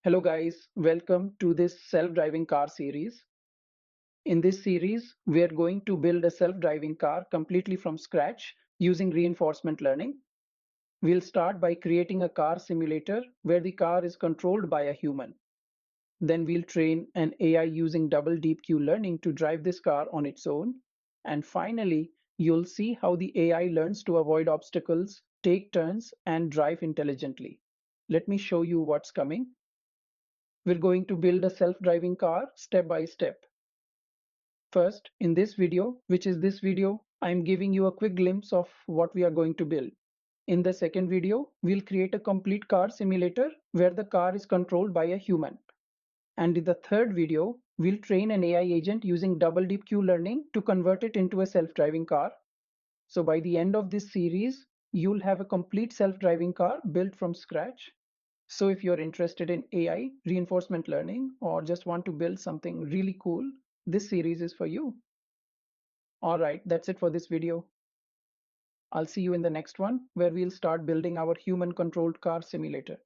Hello guys, welcome to this self-driving car series. In this series, we are going to build a self-driving car completely from scratch using reinforcement learning. We'll start by creating a car simulator where the car is controlled by a human. Then we'll train an AI using double deep Q learning to drive this car on its own. And finally, you'll see how the AI learns to avoid obstacles, take turns, and drive intelligently. Let me show you what's coming. We're going to build a self-driving car step by step. First, in this video, which is this video, I'm giving you a quick glimpse of what we are going to build. In the second video, we'll create a complete car simulator where the car is controlled by a human. And in the third video, we'll train an AI agent using double deep Q learning to convert it into a self-driving car. So by the end of this series, you'll have a complete self-driving car built from scratch. So if you're interested in AI, reinforcement learning, or just want to build something really cool, this series is for you. All right, that's it for this video. I'll see you in the next one where we'll start building our human controlled car simulator.